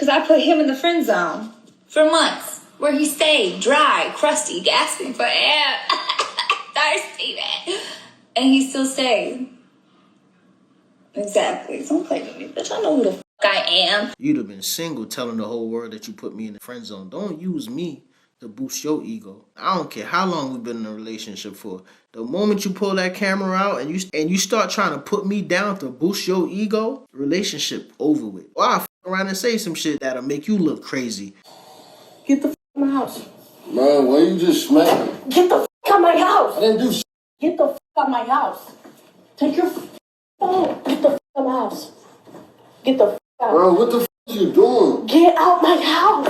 because I put him in the friend zone for months, where he stayed dry, crusty, gasping for air, thirsty, man. And he still stayed. Exactly. Don't play with me, bitch. I know who the fuck I am. You'd have been single telling the whole world that you put me in the friend zone. Don't use me to boost your ego. I don't care how long we've been in a relationship for. The moment you pull that camera out and you start trying to put me down to boost your ego, relationship over with. Or I'll around and say some shit that'll make you look crazy. Get the out of my house. Man, why you just smack me? Get the out of my house. I didn't do shit. Get the out of my house. Take your phone. Get the out of my house. Get the out. Bro, what the you doing? Get out my house.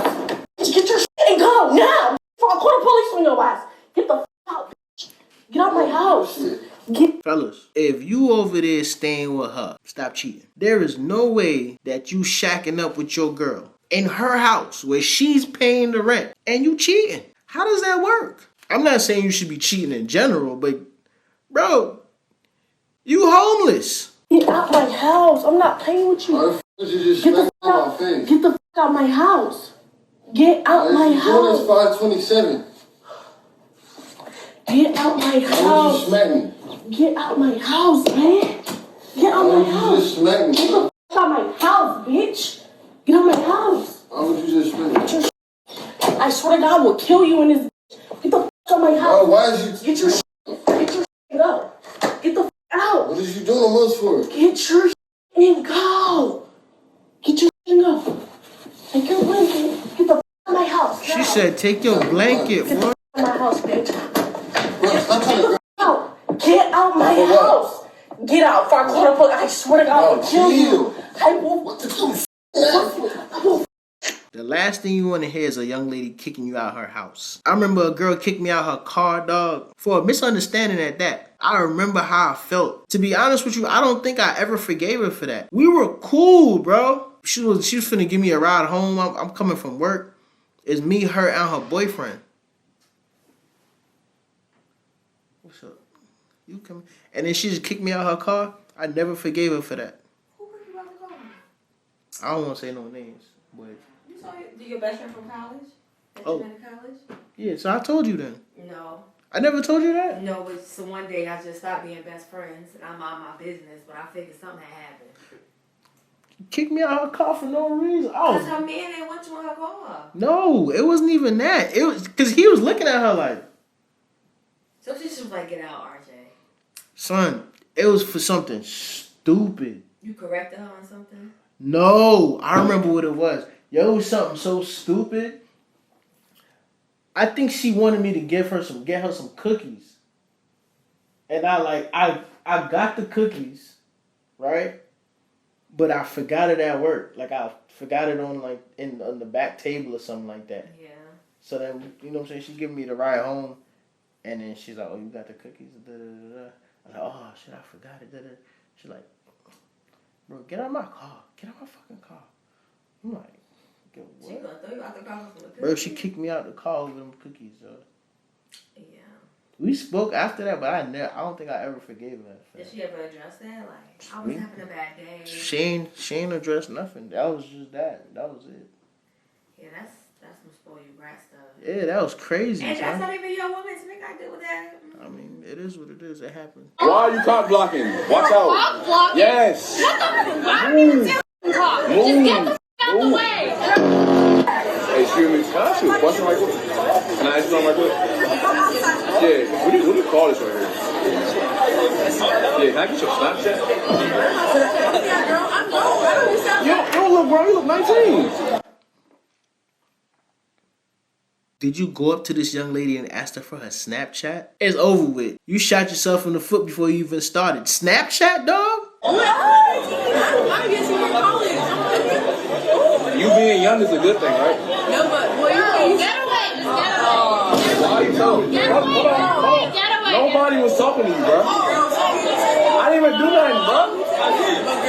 Get your shit and go now. Before I call the police on your ass. Get the out. Get out my house. Fellas, if you over there staying with her, stop cheating. There is no way that you shacking up with your girl in her house where she's paying the rent and you cheating. How does that work? I'm not saying you should be cheating in general, but bro, you homeless. Get out my house. I'm not playing with you. Why the fuck did you just smack me in my face? Get the out my house. Get out my house. It's 527. Get out my house. Why would you smack me? Get out my house, man. Get out my house. You just smack me. Get the out my house, bitch. Get out my house. Why would you just smack me? I swear to God, I will kill you in this. Get the out my house. Bro, why is you... Get your up. Get the out. What is you doing a month for? Get your and go. Get your and go. Take your blanket. Get the out of my house. She said, take your blanket, Get the bro. out of my house, bitch. Bro, stop trying to... Get out my house. Get out. If I call the police, I swear to God, I will kill you. I will. What the fuck? The last thing you want to hear is a young lady kicking you out her house. I remember a girl kicked me out her car, dog, for a misunderstanding at that. I remember how I felt. To be honest with you, I don't think I ever forgave her for that. We were cool, bro. She was finna give me a ride home. I'm coming from work. It's me, her, and her boyfriend. What's up? You coming? And then she just kicked me out her car. I never forgave her for that. Who kicked you out the car? I don't want to say no names, but... You saw your best friend from college? That Oh. you met in college? Yeah, so I told you then. No. I never told you that? No, but so one day I just stopped being best friends and I'm on my business, but I figured something had happened. Kicked me out her car for no reason. Because her man didn't want you in her car. No, it wasn't even that. It was because he was looking at her like... So she just was like, get out, RJ. Son, it was for something stupid. You corrected her on something? No, I remember what it was. Yo, it was something so stupid. I think she wanted me to get her some cookies. And I got the cookies, right? But I forgot it at work. Like I forgot it on on the back table or something like that. Yeah. So then, you know what I'm saying? She's giving me the ride home. And then she's like, oh, you got the cookies? Da, da, da, da. I'm like, oh, shit, I forgot it. Da, da. She's like, bro, get out of my car. Get out of my fucking car. I'm like, yo, what? She gonna throw you out the car for the cookies. Bro, she kicked me out the car over them cookies, though. Yeah. We spoke after that, but I don't think I ever forgave her. Did she ever address that? Like, I was having a bad day. She ain't addressed nothing. That was just that. That was it. Yeah, that's some spoil you brat stuff. Yeah, that was crazy. And that's son. not even your woman, so we gotta deal with that. I mean, it is what it is. It happened. Why are you cock blocking? Watch out. Cock blocking? Yes. What the? Why are you still cock? Just get the out the way. Hey, excuse me. Can I ask you a question right quick? Can I ask you something right quick? Yeah, what do you call this right here? Yeah, can I get your Snapchat? You don't look grown. You look 19. Did you go up to this young lady and ask her for her Snapchat? It's over with. You shot yourself in the foot before you even started. Snapchat, dog? You being young is a good thing, right? No, but you get away. Just get away. Why are you telling me? Get away. Get away. Nobody was talking to you, bro. I didn't even do nothing, bro.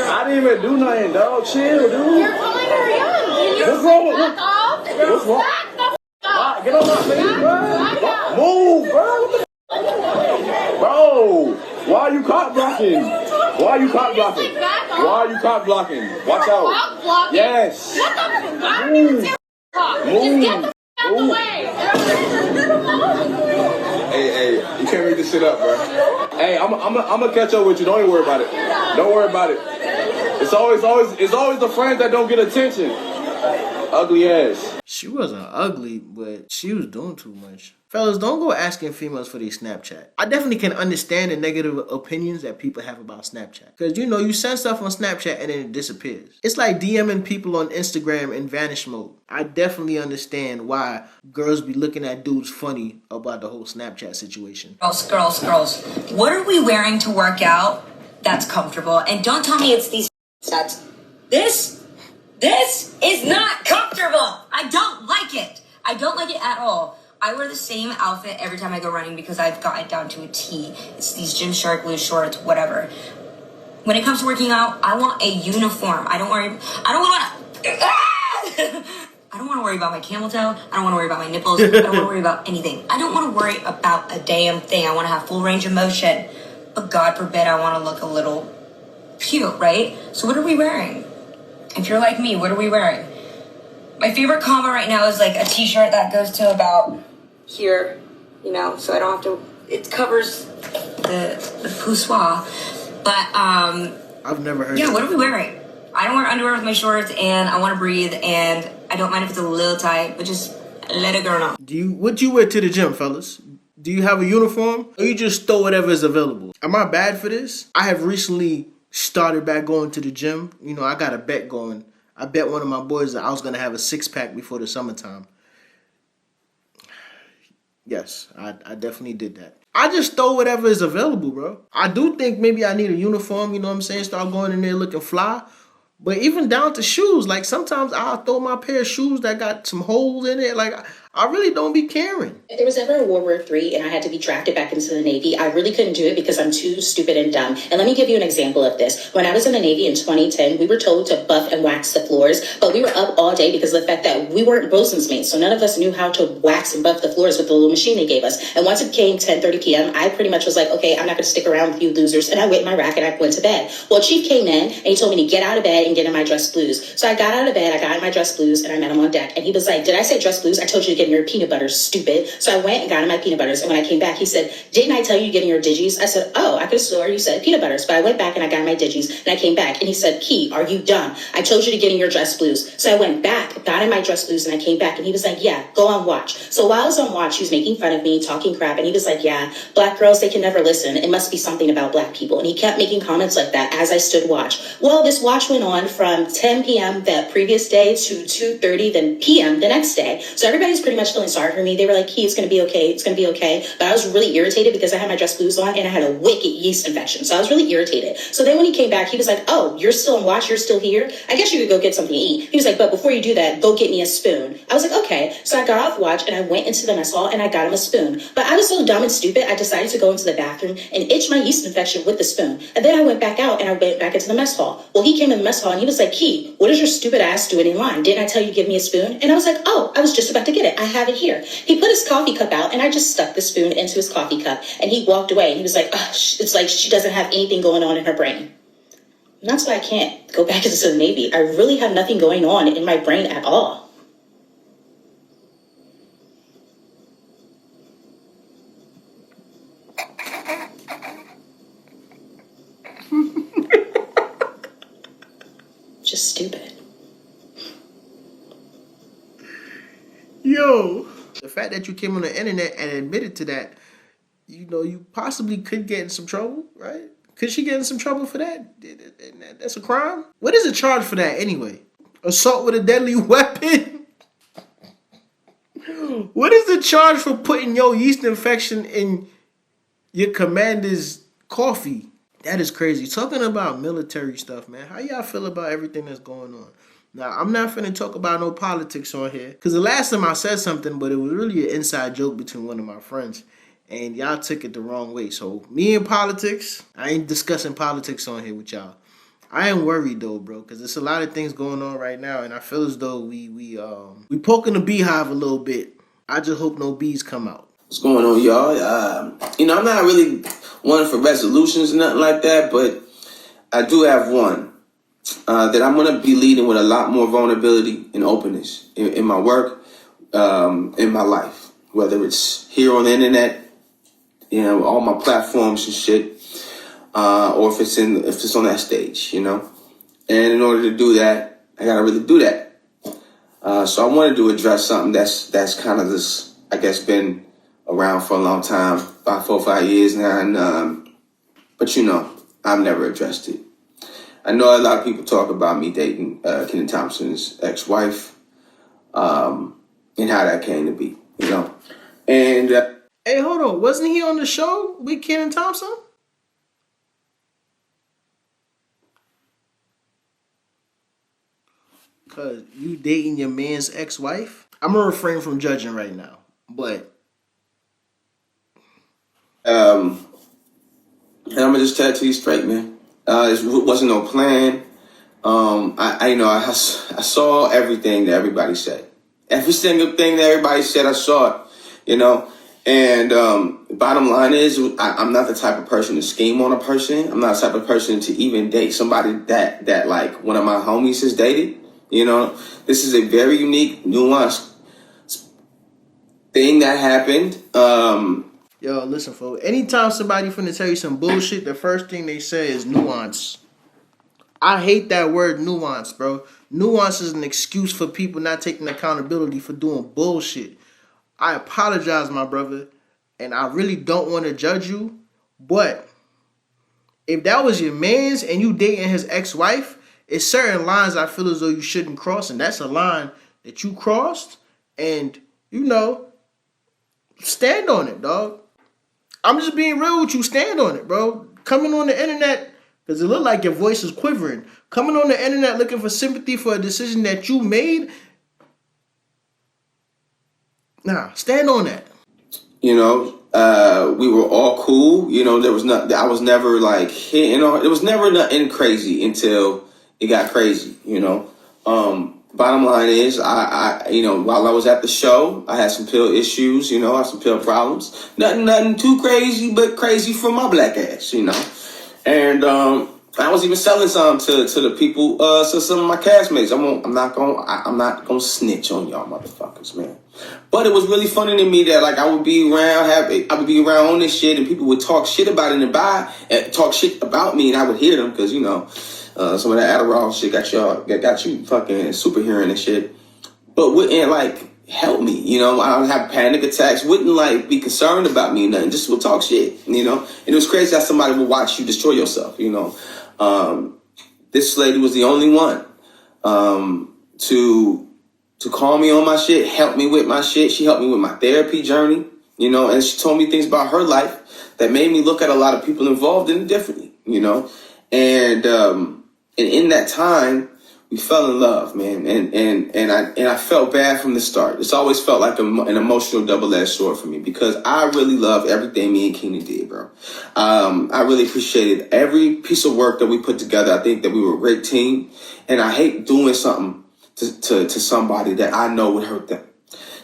I didn't even do nothing, dog. Chill, dude. You're calling her young. Can you What's wrong with back off? What's wrong? Back the off. Get on my face, bro. Move, bro. What the bro, why are you cock blocking? Why are you cock blocking? Why are you cock blocking. Watch out. Cock blocking? Yes. What the fuck? I don't even say cock. Just get the out the way. Hey, you can't make this shit up, bro. Hey, I'm gonna catch up with you. Don't even worry about it. Don't worry about it. It's always the friends that don't get attention. Ugly ass. She wasn't ugly, but she was doing too much. Fellas, don't go asking females for their Snapchat. I definitely can understand the negative opinions that people have about Snapchat. Because, you know, you send stuff on Snapchat and then it disappears. It's like DMing people on Instagram in vanish mode. I definitely understand why girls be looking at dudes funny about the whole Snapchat situation. Girls. What are we wearing to work out that's comfortable? And don't tell me it's these sets. This is not comfortable. I don't like it. I don't like it at all. I wear the same outfit every time I go running because I've got it down to a T. It's these Gymshark loose shorts, whatever. When it comes to working out, I want a uniform. I don't want to worry about my camel toe. I don't want to worry about my nipples. I don't want to worry about anything. I don't want to worry about a damn thing. I want to have full range of motion. But God forbid I want to look a little cute, right? So what are we wearing? If you're like me, what are we wearing? My favorite combo right now is like a t-shirt that goes to about here, you know, so I don't have to, it covers the poussoir. But, I've never heard yeah, that. what are we wearing? I don't wear underwear with my shorts and I want to breathe and I don't mind if it's a little tight, but just let it go now. What you wear to the gym, fellas? Do you have a uniform or you just throw whatever is available? Am I bad for this? I have recently started back going to the gym. You know, I got a bet going. I bet one of my boys that I was going to have a six-pack before the summertime. Yes, I definitely did that. I just throw whatever is available, bro. I do think maybe I need a uniform, you know what I'm saying? Start going in there looking fly. But even down to shoes, like sometimes I'll throw my pair of shoes that got some holes in it. Like I really don't be caring. If there was ever a World War III and I had to be drafted back into the Navy, I really couldn't do it because I'm too stupid and dumb. And let me give you an example of this. When I was in the Navy in 2010, we were told to buff and wax the floors, but we were up all day because of the fact that we weren't bosun's mates. So none of us knew how to wax and buff the floors with the little machine they gave us. And once it came 10:30 p.m., I pretty much was like, okay, I'm not going to stick around with you losers. And I went in my rack and I went to bed. Well, Chief came in and he told me to get out of bed and get in my dress blues. So I got out of bed, I got in my dress blues, and I met him on deck. And he was like, did I say dress blues? I told you to get in your peanut butters, stupid. So I went and got in my peanut butters. And when I came back, he said, didn't I tell you to get in your digis? I said, oh, I could have sworn you said peanut butters. But I went back and I got in my digis. And I came back and he said, Key, are you done? I told you to get in your dress blues. So I went back, got in my dress blues, and I came back. And he was like, yeah, go on watch. So while I was on watch, he was making fun of me, talking crap. And he was like, yeah, black girls, they can never listen. It must be something about black people. And he kept making comments like that as I stood watch. Well, this watch went on from 10 p.m. that previous day to 2:30 then p.m. the next day. So everybody's pretty much feeling sorry for me. They were like, Key, it's going to be okay. It's going to be okay. But I was really irritated because I had my dress blues on and I had a wicked yeast infection. So I was really irritated. So then when he came back, he was like, oh, you're still on watch. You're still here. I guess you could go get something to eat. He was like, but before you do that, go get me a spoon. I was like, okay. So I got off watch and I went into the mess hall and I got him a spoon. But I was so dumb and stupid, I decided to go into the bathroom and itch my yeast infection with the spoon. And then I went back out and I went back into the mess hall. Well, he came in the mess hall and he was like, Key, what is your stupid ass doing in line? Didn't I tell you to give me a spoon? And I was like, oh, I was just about to get it. I have it here. He put his coffee cup out and I just stuck the spoon into his coffee cup and he walked away and he was like, oh, it's like she doesn't have anything going on in her brain. And that's why I can't go back into the Navy. I really have nothing going on in my brain at all. Just stupid. Yo, the fact that you came on the internet and admitted to that, you know, you possibly could get in some trouble, right? Could she get in some trouble for that? That's a crime? What is the charge for that anyway? Assault with a deadly weapon? What is the charge for putting your yeast infection in your commander's coffee? That is crazy. Talking about military stuff, man. How y'all feel about everything that's going on? Now, I'm not finna talk about no politics on here. Because the last time I said something, but it was really an inside joke between one of my friends. And y'all took it the wrong way. So, me and politics, I ain't discussing politics on here with y'all. I ain't worried though, bro. Because there's a lot of things going on right now. And I feel as though we poking the beehive a little bit. I just hope no bees come out. What's going on, y'all? I'm not really one for resolutions or nothing like that. But I do have one. that I'm going to be leading with a lot more vulnerability and openness in my work, in my life, whether it's here on the internet, all my platforms and shit, or if it's on that stage, And in order to do that, I got to really do that. So I wanted to address something that's kind of this, I guess, been around for a long time, about 4 or 5 years now, and but I've never addressed it. I know a lot of people talk about me dating Kenan Thompson's ex-wife, and how that came to be, And Hey, hold on. Wasn't he on the show with Kenan Thompson? Cause you dating your man's ex-wife? I'm gonna refrain from judging right now, but and I'm gonna just tell it to you straight, man. It wasn't no plan. I saw everything that everybody said. Every single thing that everybody said, I saw it. And bottom line is, I'm not the type of person to scheme on a person. I'm not the type of person to even date somebody that like one of my homies has dated. This is a very unique, nuanced thing that happened. Yo, listen, folks. Anytime somebody finna tell you some bullshit, the first thing they say is nuance. I hate that word nuance, bro. Nuance is an excuse for people not taking accountability for doing bullshit. I apologize, my brother, and I really don't want to judge you, but if that was your man's and you dating his ex-wife, it's certain lines I feel as though you shouldn't cross, and that's a line that you crossed, and, stand on it, dog. I'm just being real with you. Stand on it, bro. Coming on the internet, because it looked like your voice is quivering. Coming on the internet looking for sympathy for a decision that you made. Nah, stand on that. We were all cool. There was not. I was never like hitting on. It was never nothing crazy until it got crazy. Bottom line is, I while I was at the show, I had some pill issues. I had some pill problems. Nothing too crazy, but crazy for my black ass. And I was even selling some to the people, to some of my castmates. I'm not gonna snitch on y'all motherfuckers, man. But it was really funny to me that like I would be around on this shit, and people would talk shit about it and talk shit about me, and I would hear them because some of that Adderall shit got you fucking superhearing and shit, but wouldn't like help me. I would have panic attacks, wouldn't like be concerned about me or nothing, just would talk shit. And it was crazy how somebody would watch you destroy yourself. This lady was the only one to call me on my shit, help me with my shit. She helped me with my therapy journey, and she told me things about her life that made me look at a lot of people involved in it differently, and in that time we fell in love, man, and I felt bad from the start. It's always felt like an emotional double-edged sword for me because I really love everything me and Kenan did, bro. I really appreciated every piece of work that we put together. I think that we were a great team, and I hate doing something to somebody that I know would hurt them.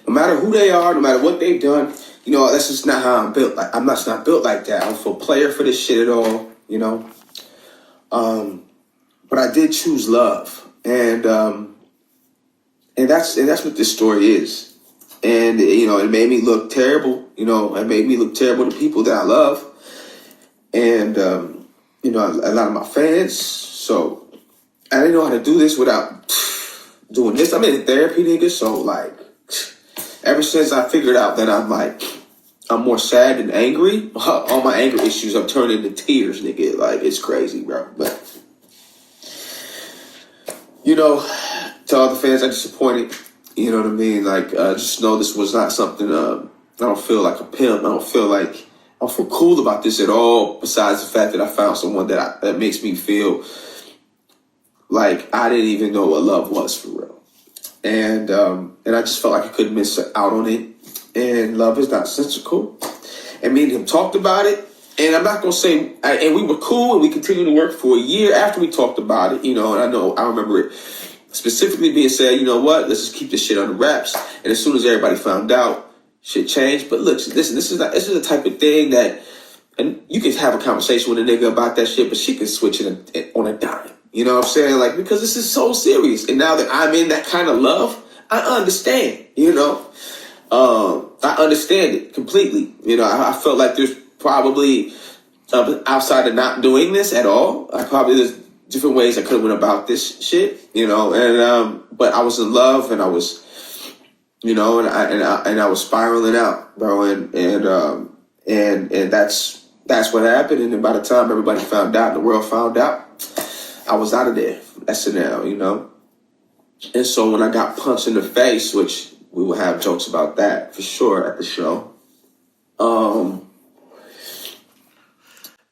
No matter who they are, no matter what they've done, that's just not how I'm built. Like I'm not built like that. I'm a player for this shit at all, But I did choose love, and that's what this story is. And it made me look terrible. It made me look terrible to people that I love, and a lot of my fans. So I didn't know how to do this without doing this. I'm in therapy, nigga. So like, ever since I figured out that I'm more sad than angry, all my anger issues have turned into tears, nigga. Like it's crazy, bro. But to all the fans I disappointed, you know what I mean? Like, just know this was not something, I don't feel like a pimp. I don't feel cool about this at all, besides the fact that I found someone that makes me feel like I didn't even know what love was for real. And I just felt like I couldn't miss out on it. And love is not sensical. And me and him talked about it. And I'm not going to say, and we were cool and we continued to work for a year after we talked about it, and I remember it specifically being said, you know what, let's just keep this shit under wraps. And as soon as everybody found out, shit changed. But look, listen, this is the type of thing that, and you can have a conversation with a nigga about that shit, but she can switch it on a dime. You know what I'm saying? Like, because this is so serious. And now that I'm in that kind of love, I understand, you know? I understand it completely. You know, I felt like there's probably, outside of not doing this at all, there's different ways I could have went about this shit, you know? And, but I was in love and I was, you know, and I was spiraling out, bro. And that's what happened. And then by the time everybody found out, the world found out, I was out of there. That's it now, you know? And so when I got punched in the face, which we will have jokes about that for sure at the show.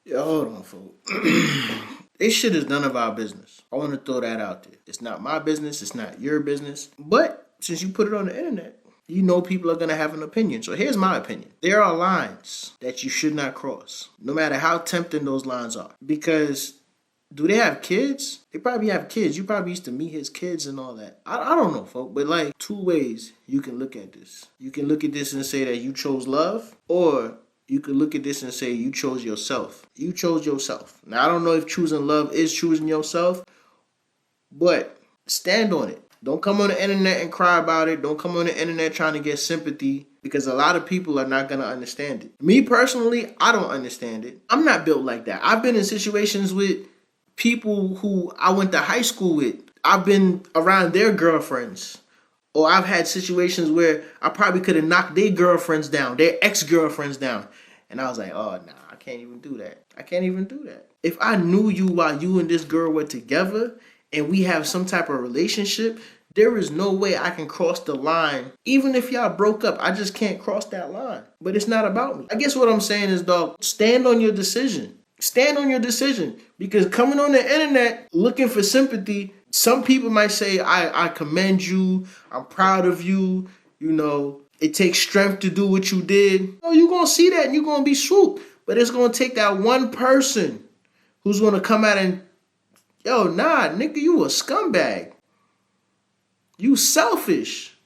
Yo, hold on, folks. This shit is none of our business. I want to throw that out there. It's not my business. It's not your business. But since you put it on the internet, you know people are going to have an opinion. So here's my opinion. There are lines that you should not cross, no matter how tempting those lines are. Because do they have kids? They probably have kids. You probably used to meet his kids and all that. I don't know, folks. But like, two ways you can look at this. You can look at this and say that you chose love, or you could look at this and say you chose yourself. You chose yourself. Now, I don't know if choosing love is choosing yourself, but stand on it. Don't come on the internet and cry about it. Don't come on the internet trying to get sympathy, because a lot of people are not going to understand it. Me personally, I don't understand it. I'm not built like that. I've been in situations with people who I went to high school with. I've been around their girlfriends. Or I've had situations where I probably could have knocked their girlfriends down, their ex-girlfriends down. And I was like, oh, nah, I can't even do that. I can't even do that. If I knew you while you and this girl were together and we have some type of relationship, there is no way I can cross the line. Even if y'all broke up, I just can't cross that line. But it's not about me. I guess what I'm saying is, dog, stand on your decision. Stand on your decision. Because coming on the internet looking for sympathy, some people might say, I commend you, I'm proud of you, you know, it takes strength to do what you did. Oh, you're going to see that and you're going to be swooped. But it's going to take that one person who's going to come out and, yo, nah, nigga, you a scumbag. You selfish.